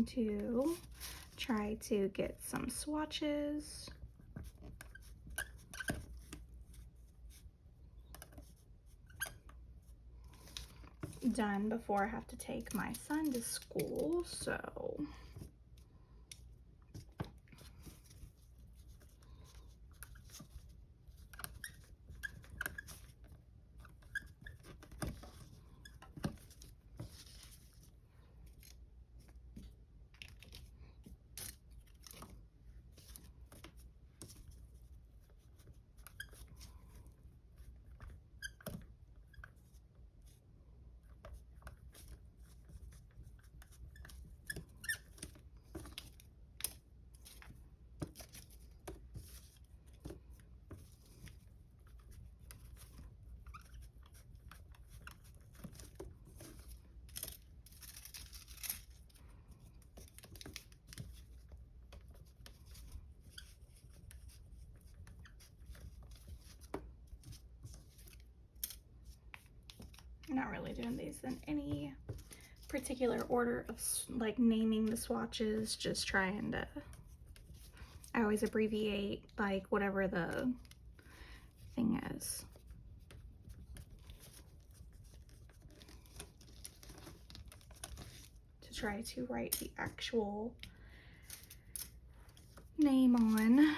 to try to get some swatches. Done before I have to take my son to school, so I'm not really doing these in any particular order of like naming the swatches, just trying to, I always abbreviate like whatever the thing is. To try to write the actual name on.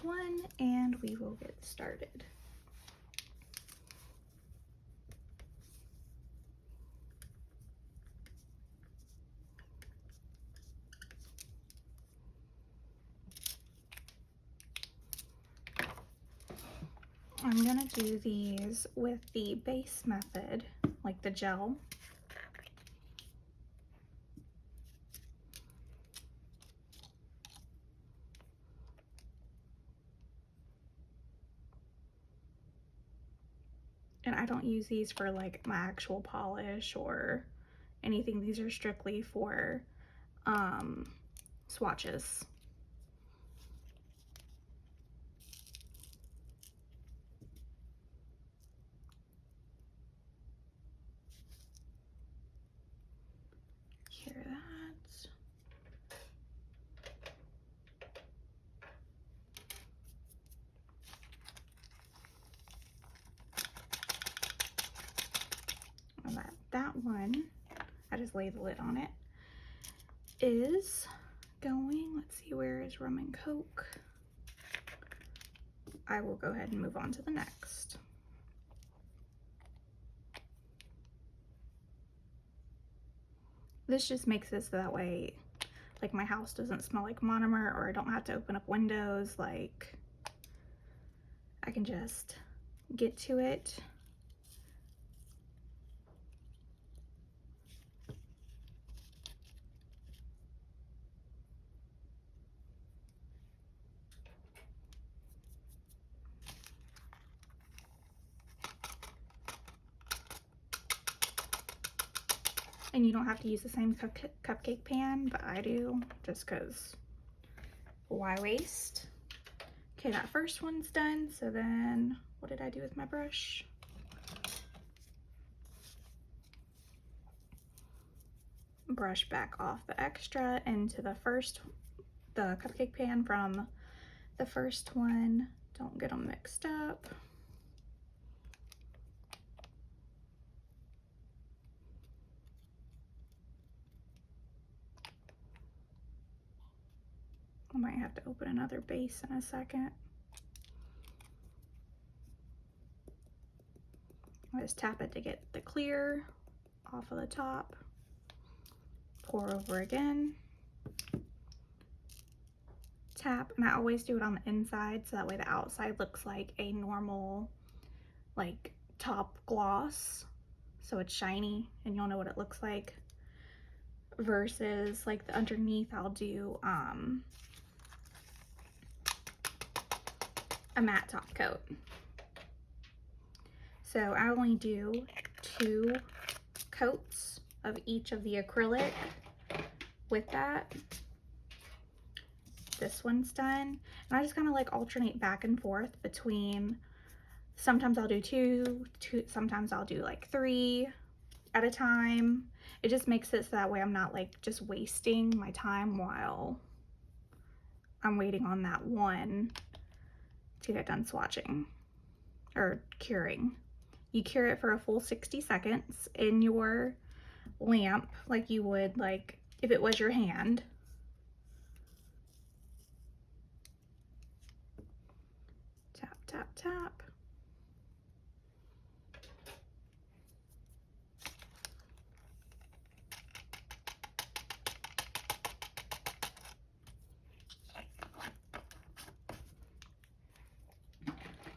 One, and we will get started. I'm gonna do these with the base method, like the gel. And I don't use these for like my actual polish or anything. These are strictly for swatches. Hear that? And that one, I just lay the lid on it, is going, let's see, where is rum and coke? I will go ahead and move on to the next. This just makes it so that way, like, my house doesn't smell like monomer, or I don't have to open up windows. Like, I can just get to it. And you don't have to use the same cupcake pan, but I do, just because why waste? Okay, that first one's done. So then what did I do with my brush? brush back off the extra into the cupcake pan from the first one. Don't get them mixed up. I might have to open another base in a second. I just tap it to get the clear off of the top. Pour over again. Tap, and I always do it on the inside so that way the outside looks like a normal like top gloss, so it's shiny and you'll know what it looks like, versus like the underneath I'll do a matte top coat. So I only do 2 coats of each of the acrylic with that. This one's done, and I just kind of like alternate back and forth between, sometimes I'll do 2, sometimes I'll do like 3 at a time. It just makes it so that way I'm not like just wasting my time while I'm waiting on that one to get done swatching or curing. You cure it for a full 60 seconds in your lamp like you would like if it was your hand. Tap, tap, tap.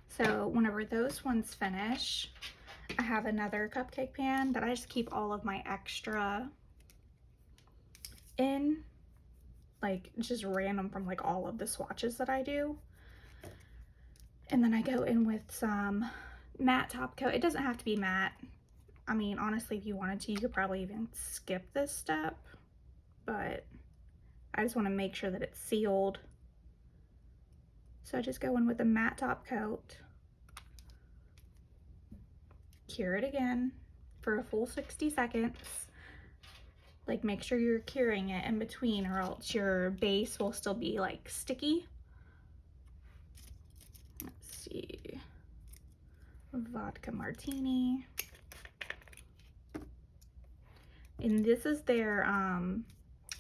So whenever those ones finish, I have another cupcake pan that I just keep all of my extra in, like just random from like all of the swatches that I do. And then I go in with some matte top coat. It doesn't have to be matte. I mean, honestly, if you wanted to, you could probably even skip this step, but I just want to make sure that it's sealed. So I just go in with a matte top coat, cure it again for a full 60 seconds. Like make sure you're curing it in between or else your base will still be like sticky. Let's see, vodka martini. And this is their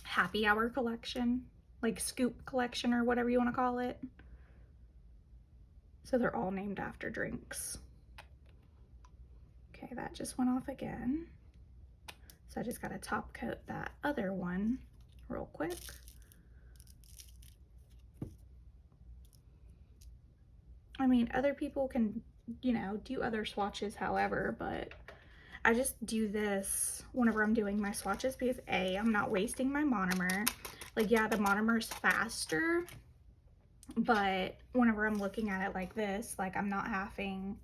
happy hour collection, like scoop collection or whatever you want to call it. So they're all named after drinks. Okay, that just went off again. So I just gotta top coat that other one real quick. I mean, other people can, you know, do other swatches however, but I just do this whenever I'm doing my swatches because A, I'm not wasting my monomer. Like, yeah, the monomer's faster, but whenever I'm looking at it like this, like I'm not having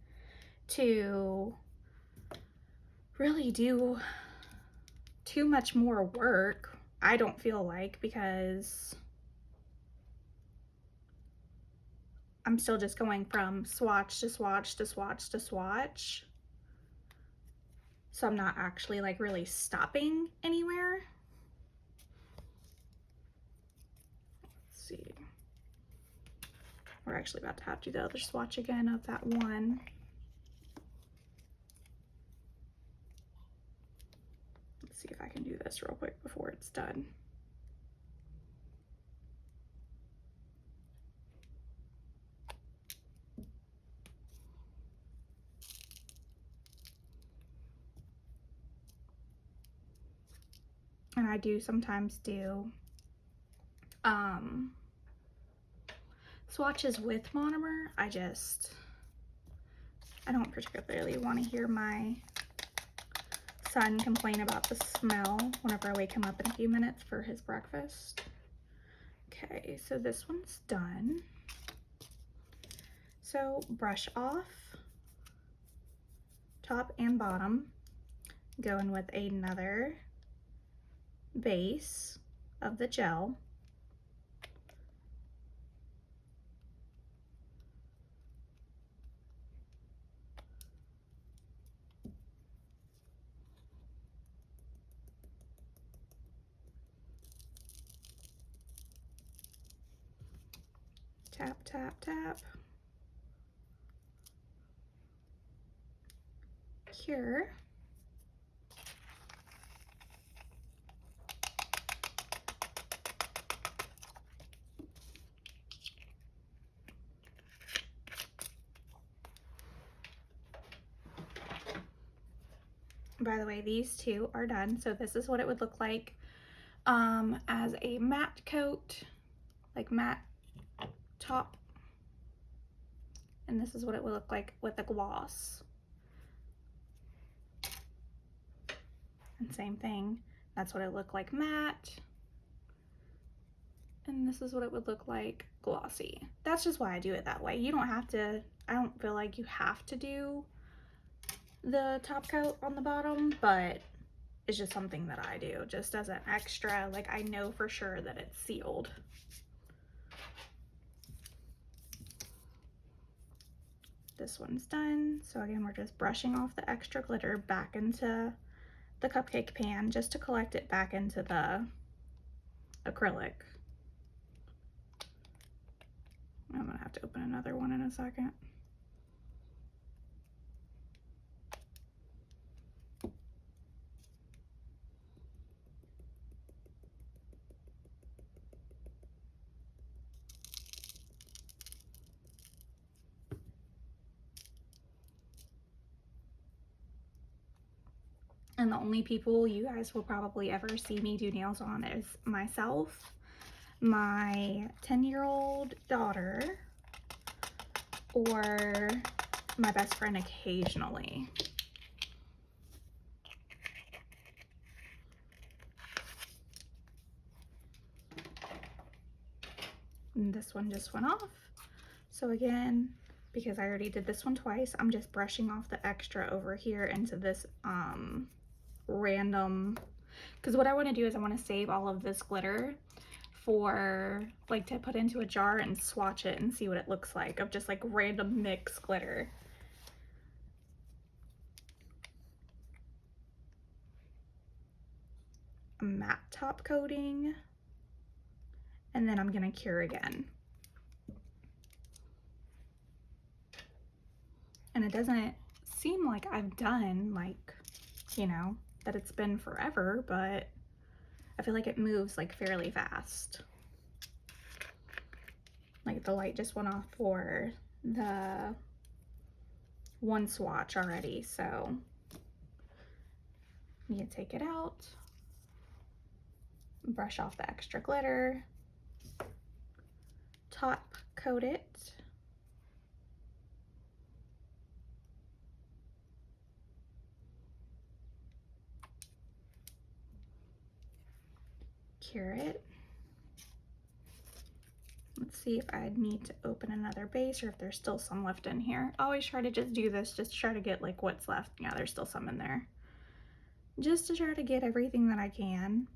to really do too much more work, I don't feel like, because I'm still just going from swatch to swatch to swatch to swatch. So I'm not actually like really stopping anywhere. Let's see. We're actually about to have to do the other swatch again of that one. Let's see if I can do this real quick before it's done. And I do sometimes do swatches with monomer. I don't particularly want to hear my son complain about the smell whenever I wake him up in a few minutes for his breakfast. Okay, so this one's done. So brush off top and bottom, go in with another base of the gel. Tap, tap, tap. Cure. By the way, these two are done. So this is what it would look like as a matte coat, like matte top. And this is what it would look like with a gloss. And same thing, that's what it looked like matte. And this is what it would look like glossy. That's just why I do it that way. You don't have to, I don't feel like you have to do the top coat on the bottom, but it's just something that I do just as an extra, like I know for sure that it's sealed. This one's done. So again, we're just brushing off the extra glitter back into the cupcake pan just to collect it back into the acrylic. I'm gonna have to open another one in a second. And the only people you guys will probably ever see me do nails on is myself, my 10-year-old daughter, or my best friend occasionally. And this one just went off. So again, because I already did this one twice, I'm just brushing off the extra over here into this random, because what I want to do is I want to save all of this glitter for like to put into a jar and swatch it and see what it looks like of just like random mix glitter. A matte top coating, and then I'm gonna cure again. And it doesn't seem like I've done like, you know, that it's been forever, but I feel like it moves like fairly fast. Like the light just went off for the one swatch already, so you can take it out, brush off the extra glitter, top coat it, cure it. Let's see if I need to open another base or if there's still some left in here. I always try to just do this just to try to get like what's left. Yeah, there's still some in there. Just to try to get everything that I can.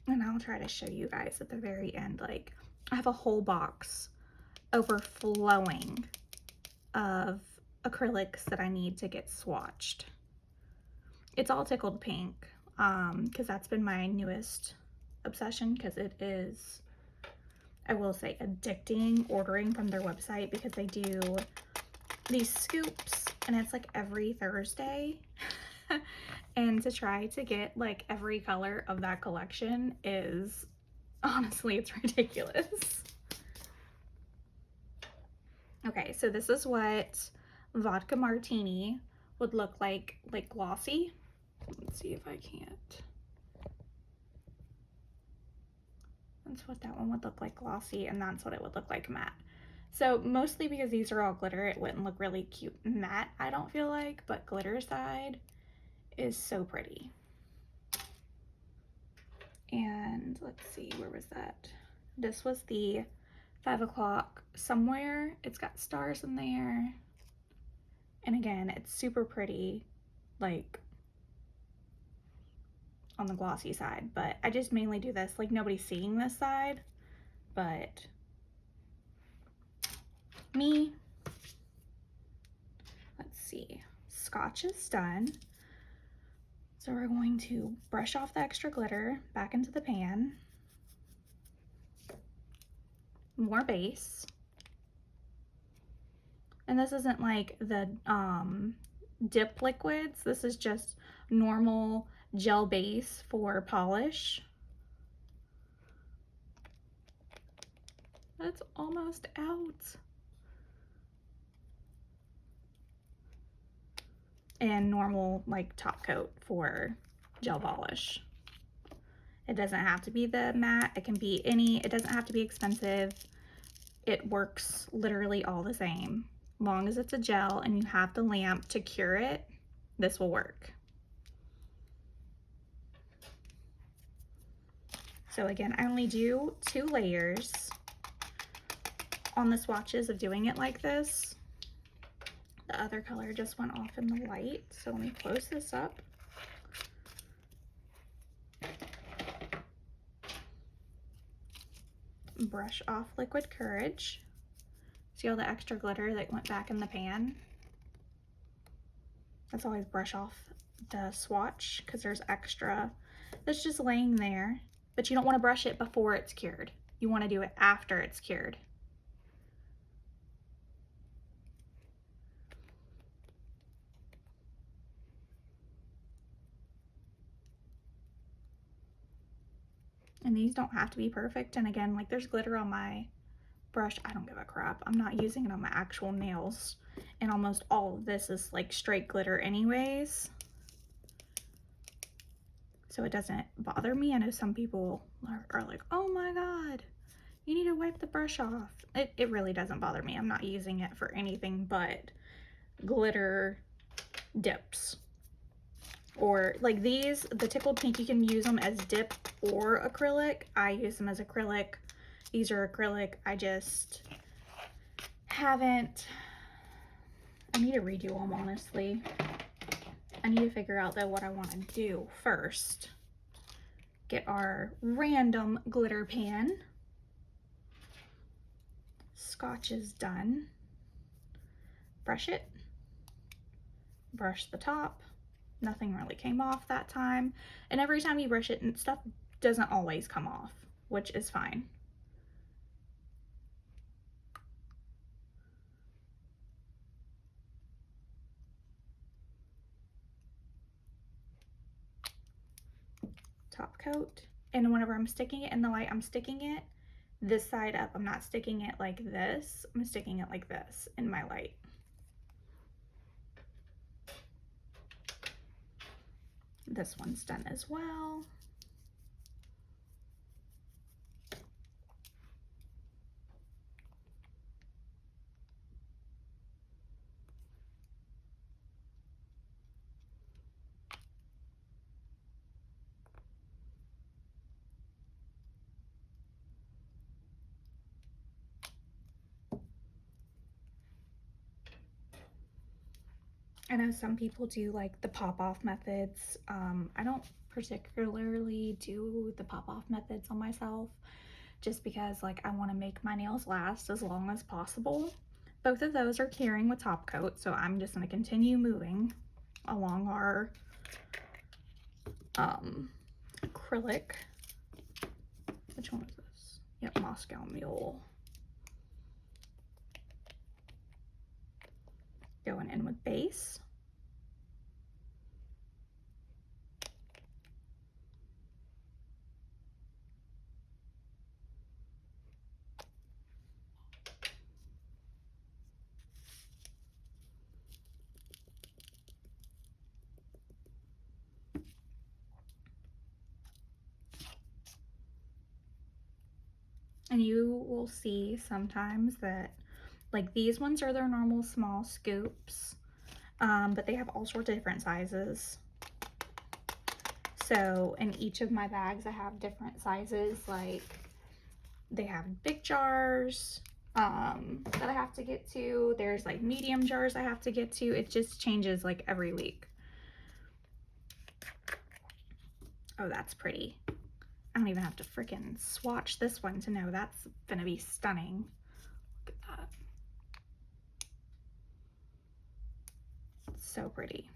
And I'll try to show you guys at the very end, like I have a whole box overflowing of acrylics that I need to get swatched. It's all tickled pink because that's been my newest obsession, because it is, I will say, addicting ordering from their website, because they do these scoops and it's like every Thursday. And to try to get like every color of that collection is, honestly, it's ridiculous. Okay, so this is what vodka martini would look like glossy. Let's see if I can't. That's what that one would look like glossy, and that's what it would look like matte. So mostly because these are all glitter, it wouldn't look really cute matte, I don't feel like, but glitter side is so pretty. And let's see, where was that? This was the 5 o'clock somewhere. It's got stars in there. And again, it's super pretty, like on the glossy side, but I just mainly do this, like nobody's seeing this side, but me. Let's see, Swatch is done. So we're going to brush off the extra glitter back into the pan. More base. And this isn't like the dip liquids. This is just normal gel base for polish. It's almost out. And normal like top coat for gel polish. It doesn't have to be the matte, it can be any, it doesn't have to be expensive. It works literally all the same. Long as it's a gel and you have the lamp to cure it, this will work. So again, I only do 2 layers on the swatches of doing it like this. The other color just went off in the light, so let me close this up. Brush off Liquid Courage. See all the extra glitter that went back in the pan? Let's always brush off the swatch because there's extra that's just laying there, but you don't want to brush it before it's cured. You want to do it after it's cured. And these don't have to be perfect. And again, like there's glitter on my brush. I don't give a crap. I'm not using it on my actual nails. And almost all of this is like straight glitter anyways. So it doesn't bother me. I know some people are like, oh my God, you need to wipe the brush off. It really doesn't bother me. I'm not using it for anything but glitter dips. Or like these, the Tickled Pink, you can use them as dip or acrylic. I use them as acrylic. These are acrylic. I just haven't, I need to redo them honestly. I need to figure out though what I want to do first. Get our random glitter pan. Swatch is done. Brush it. Brush the top. Nothing really came off that time. And every time you brush it, and stuff doesn't always come off, which is fine. Top coat. And whenever I'm sticking it in the light, I'm sticking it this side up. I'm not sticking it like this. I'm sticking it like this in my light. This one's done as well. I know some people do like the pop-off methods. I don't particularly do the pop-off methods on myself just because like I want to make my nails last as long as possible. Both of those are curing with top coat, so I'm just going to continue moving along our acrylic. Which one is this? Yep, Moscow Mule. Going in with base. And you will see sometimes that Like these ones are their normal small scoops, but they have all sorts of different sizes. So in each of my bags, I have different sizes. Like they have big jars that I have to get to. There's like medium jars I have to get to. It just changes like every week. Oh, that's pretty. I don't even have to freaking swatch this one to know that's gonna be stunning. Look at that. It's so pretty.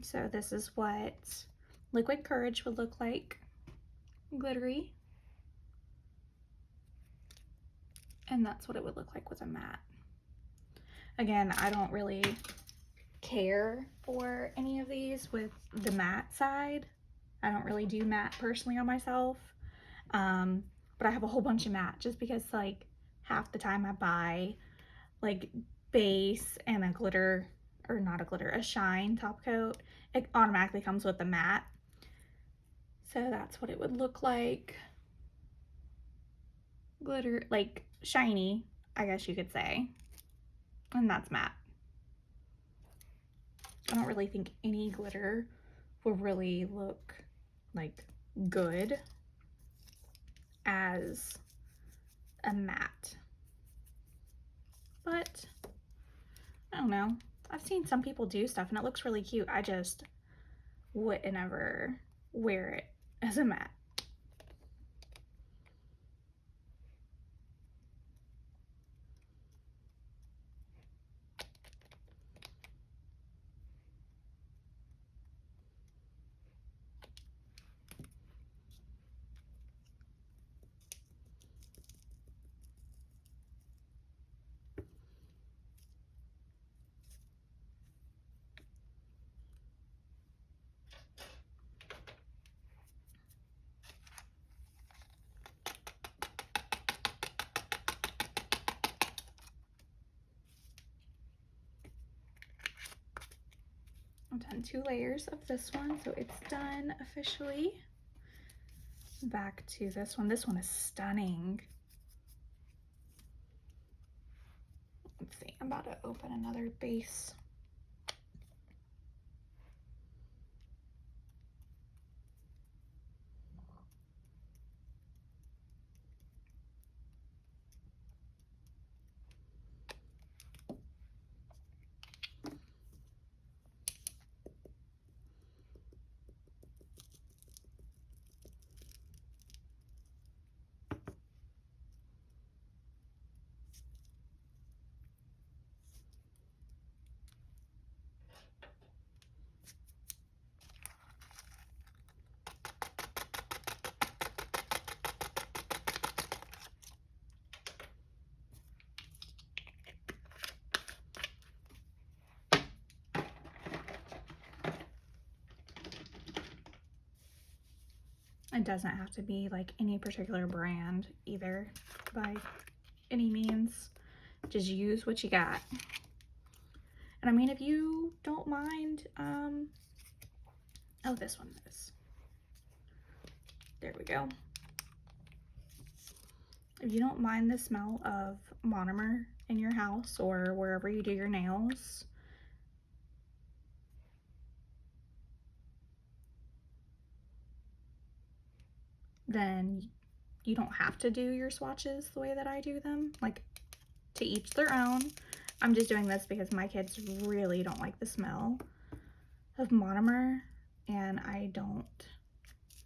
So this is what Liquid Courage would look like, glittery. And that's what it would look like with a matte. Again, I don't really care for any of these with the matte side. I don't really do matte personally on myself. But I have a whole bunch of matte just because like half the time I buy like base and a glitter, or not a glitter, a shine top coat, it automatically comes with the matte. So that's what it would look like. Glitter, like shiny, I guess you could say. And that's matte. I don't really think any glitter will really look like good as a matte. But I don't know. I've seen some people do stuff and it looks really cute. I just wouldn't ever wear it as a matte. I've done 2 layers of this one, so it's done officially. Back to this one. This one is stunning. Let's see, I'm about to open another base. It doesn't have to be like any particular brand either by any means. Just use what you got. And I mean, if you don't mind, oh, this one is. There we go. If you don't mind the smell of monomer in your house or wherever you do your nails, then you don't have to do your swatches the way that I do them. Like, to each their own. I'm just doing this because my kids really don't like the smell of monomer, and I don't.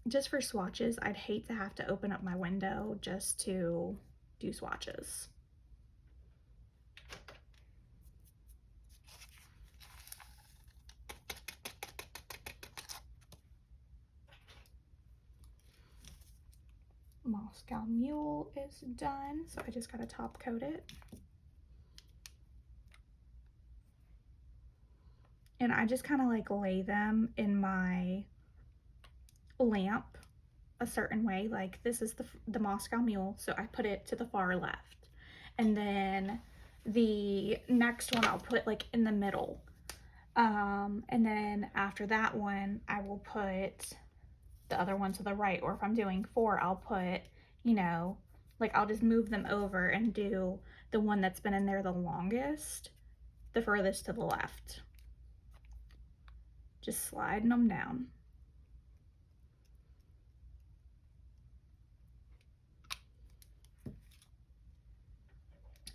Just for swatches, I'd hate to have to open up my window just to do swatches. Moscow Mule is done, so I just gotta top coat it. And I just kind of like lay them in my lamp a certain way. Like this is the Moscow Mule, so I put it to the far left. And then the next one I'll put like in the middle. And then after that one, I will put the other one to the right. Or if I'm doing 4, I'll put, you know, like I'll just move them over and do the one that's been in there the longest, the furthest to the left. Just sliding them down.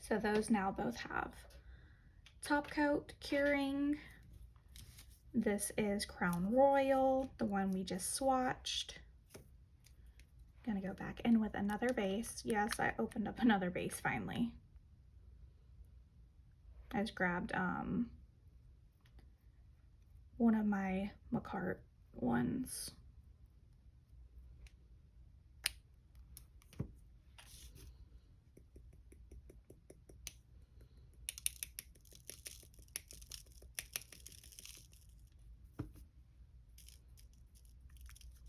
So those now both have top coat curing. This is Crown Royal, the one we just swatched. Gonna go back in with another base. Yes, I opened up another base finally. I just grabbed one of my McCart ones.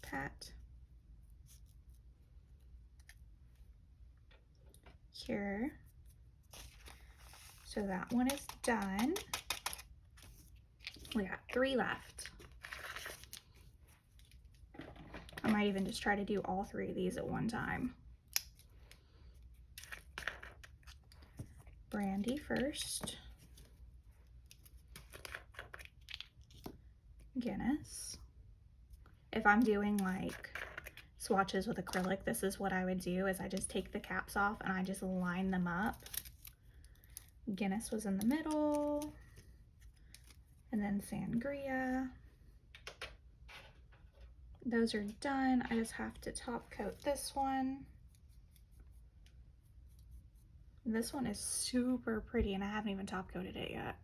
Pat. Here. So that one is done. We got 3 left. I might even just try to do all 3 of these at one time. Brandy first. Guinness. If I'm doing like swatches with acrylic, this is what I would do, is I just take the caps off and I just line them up. Guinness was in the middle, and then Sangria. Those are done. I just have to top coat this one. This one is super pretty and I haven't even top coated it yet.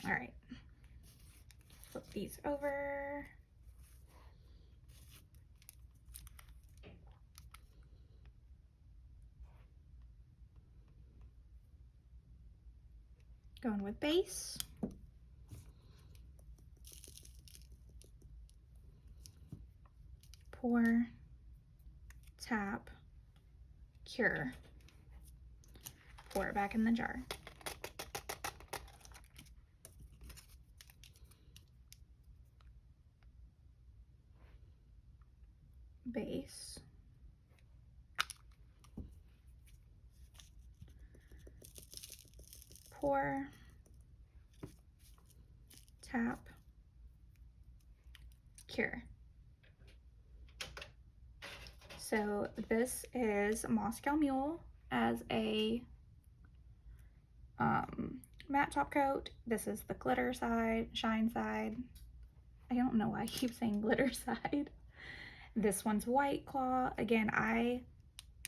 All right, flip these over. Going with base. Pour, tap, cure. Pour it back in the jar. Base. Pour, tap, cure. So this is Moscow Mule as a matte top coat. This is the glitter side, shine side. I don't know why I keep saying glitter side. This one's White Claw. Again, I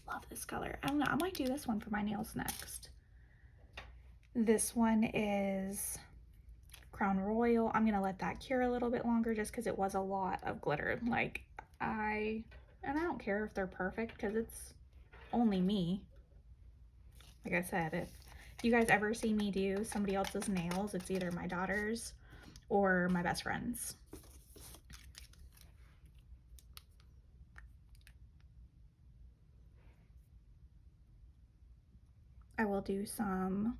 love this color. I don't know, I might do this one for my nails next. This one is Crown Royal. I'm gonna let that cure a little bit longer just because it was a lot of glitter. Like I don't care if they're perfect because it's only me. Like I said, if you guys ever see me do somebody else's nails, it's either my daughter's or my best friend's. I will do some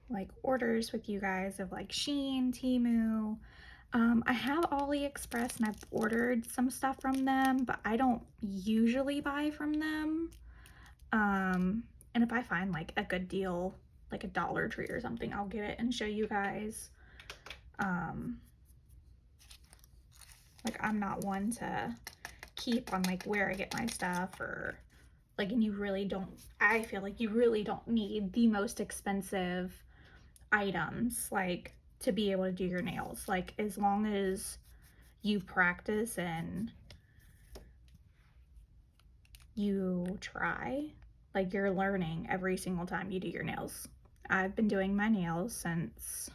like orders with you guys of like Shein, Temu. I have AliExpress and I've ordered some stuff from them, but I don't usually buy from them. And if I find like a good deal, like a Dollar Tree or something, I'll get it and show you guys. Like I'm not one to keep on like where I get my stuff, or like, and you really don't, I feel like you really don't need the most expensive items like to be able to do your nails. Like, as long as you practice and you try, like, you're learning every single time you do your nails. I've been doing my nails since,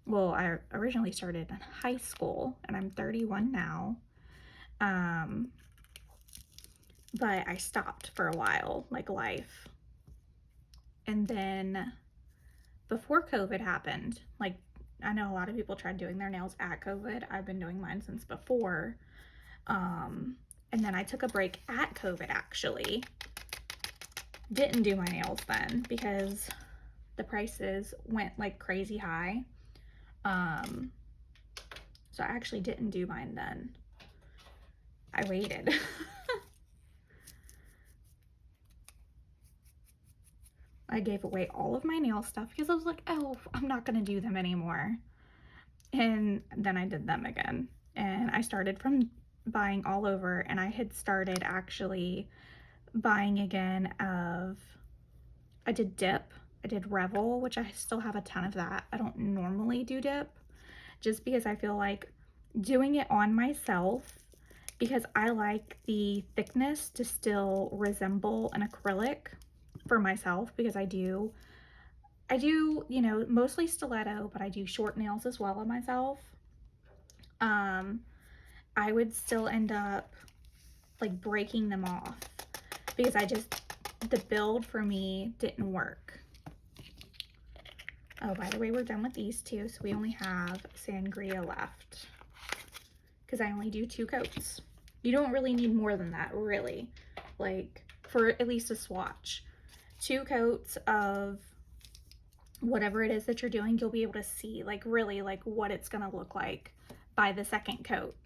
well, I originally started in high school, and I'm 31 now. But I stopped for a while, like life. And then before COVID happened, like, I know a lot of people tried doing their nails at COVID. I've been doing mine since before. And then I took a break at COVID, actually. Didn't do my nails then because the prices went like crazy high. So I actually didn't do mine then. I waited. I gave away all of my nail stuff because I was like, oh, I'm not going to do them anymore. And then I did them again. And I started from buying all over, and I had started actually buying again of, I did dip, I did Revel, which I still have a ton of that. I don't normally do dip just because I feel like doing it on myself, because I like the thickness to still resemble an acrylic for myself, because I do, you know, mostly stiletto, but I do short nails as well on myself. I would still end up like breaking them off because the build for me didn't work. Oh, by the way, we're done with these two, so we only have Sangria left because I only do 2 coats. You don't really need more than that, really, like for at least a swatch. 2 coats of whatever it is that you're doing, you'll be able to see like really like what it's gonna look like by the 2nd coat.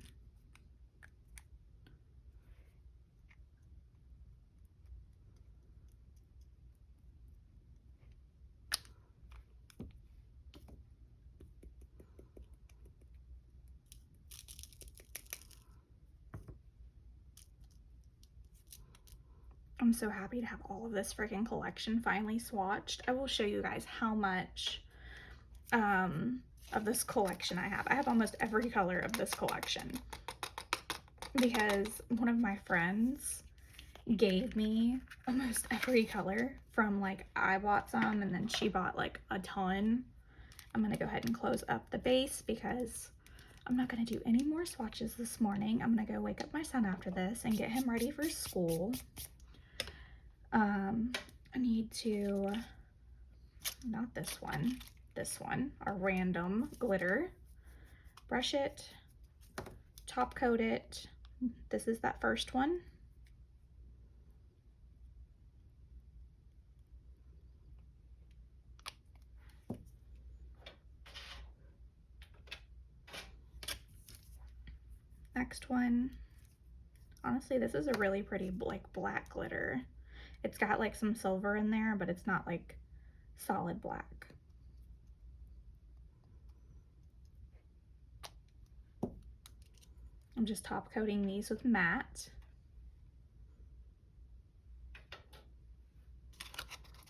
I'm so happy to have all of this freaking collection finally swatched. I will show you guys how much of this collection I have. I have almost every color of this collection because one of my friends gave me almost every color from, like, I bought some and then she bought like a ton. I'm gonna go ahead and close up the base because I'm not gonna do any more swatches this morning. I'm gonna go wake up my son after this and get him ready for school. I need to, not this one, a random glitter. Brush it, top coat it. This is that first one. Next one. Honestly, this is a really pretty like black glitter. It's got like some silver in there, but it's not like solid black. I'm just top coating these with matte.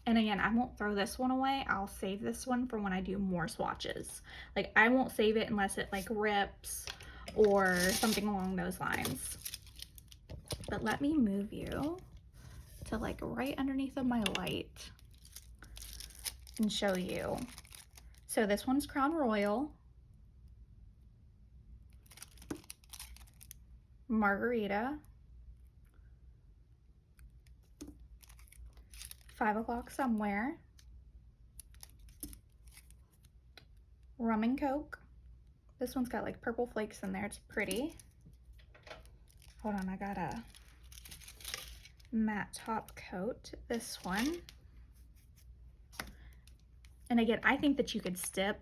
And again, I won't throw this one away. I'll save this one for when I do more swatches. Like, I won't save it unless it like rips or something along those lines. But let me move you to like right underneath of my light and show you. So this one's Crown Royal, Margarita, 5 o'clock somewhere, Rum and Coke. This one's got like purple flakes in there. It's pretty. Hold on, I gotta matte top coat this one. And again, I think that you could skip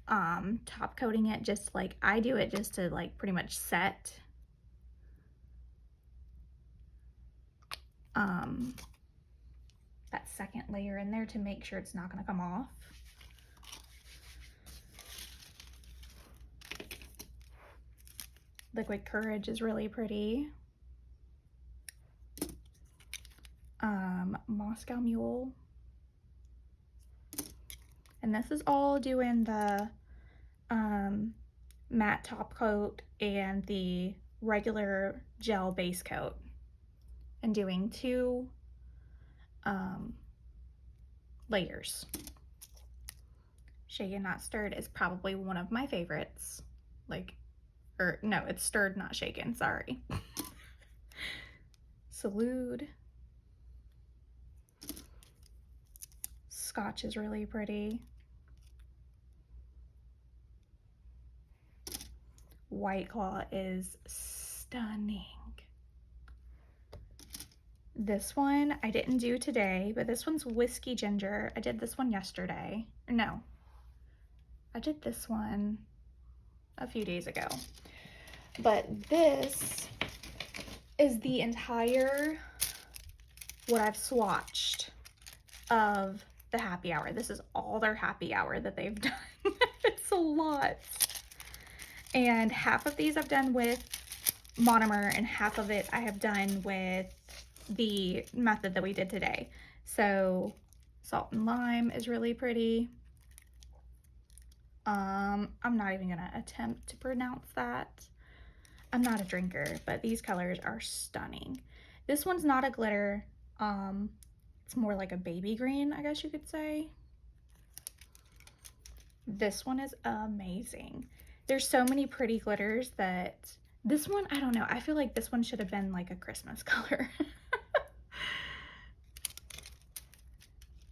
top coating it, just like I do it, just to like pretty much set that second layer in there to make sure it's not going to come off. Liquid Courage is really pretty. Moscow Mule. And this is all doing the matte top coat and the regular gel base coat, and doing 2 layers. Shaken Not Stirred is probably one of my favorites. Like, or no, it's stirred, not shaken, sorry. Salute. Scotch is really pretty. White Claw is stunning. This one I didn't do today, but this one's Whiskey Ginger. I did this one yesterday. Or no, I did this one a few days ago. But this is the entire, what I've swatched of the happy hour. This is all their happy hour that they've done. It's a lot. And half of these I've done with monomer and half of it I have done with the method that we did today. So Salt and Lime is really pretty. I'm not even gonna attempt to pronounce that. I'm not a drinker, but these colors are stunning. This one's not a glitter. It's more like a baby green, I guess you could say. This one is amazing. There's so many pretty glitters that this one, I don't know, I feel like this one should have been like a Christmas color.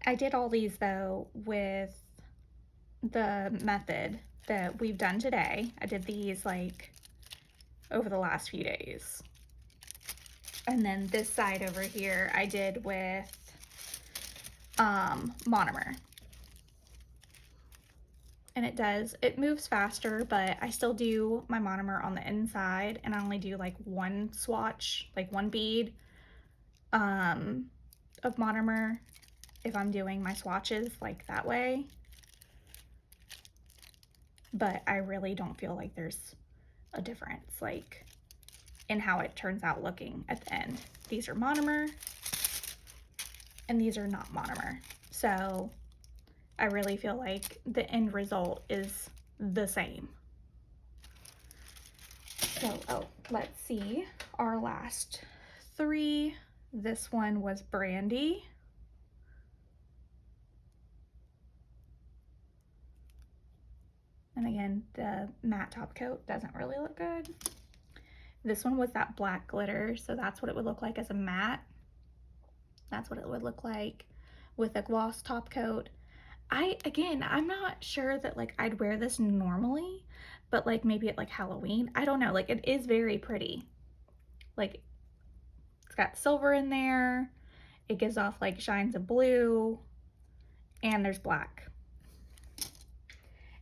I did all these though with the method that we've done today. I did these like over the last few days. And then this side over here I did with monomer. And it moves faster, but I still do my monomer on the inside, and I only do like one swatch, like one bead of monomer if I'm doing my swatches like that way. But I really don't feel like there's a difference like in how it turns out looking at the end. These are monomer and these are not monomer. So I really feel like the end result is the same. So, oh, let's see. Our last 3. This one was Brandy. And again, the matte top coat doesn't really look good. This one was that black glitter, so that's what it would look like as a matte. That's what it would look like with a gloss top coat. Again, I'm not sure that like I'd wear this normally, but like maybe at like Halloween, I don't know, like it is very pretty. Like it's got silver in there, it gives off like shines of blue, and there's black.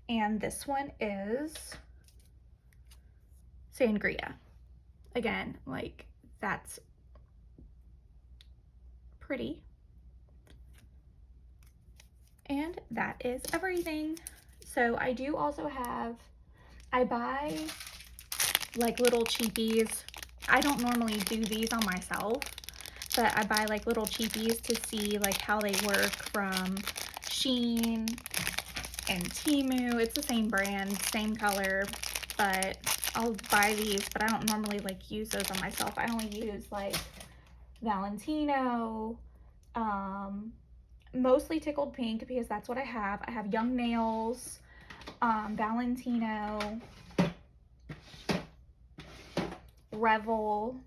And this one is Sangria. Again, like that's pretty. And that is everything. So I do also have, I buy like little cheapies. I don't normally do these on myself, but I buy like little cheapies to see like how they work from Shein and Temu. It's the same brand, same color, but I'll buy these, but I don't normally like use those on myself. I only use like Valentino, mostly Tickled Pink because that's what I have. I have Young Nails, Valentino, Revel,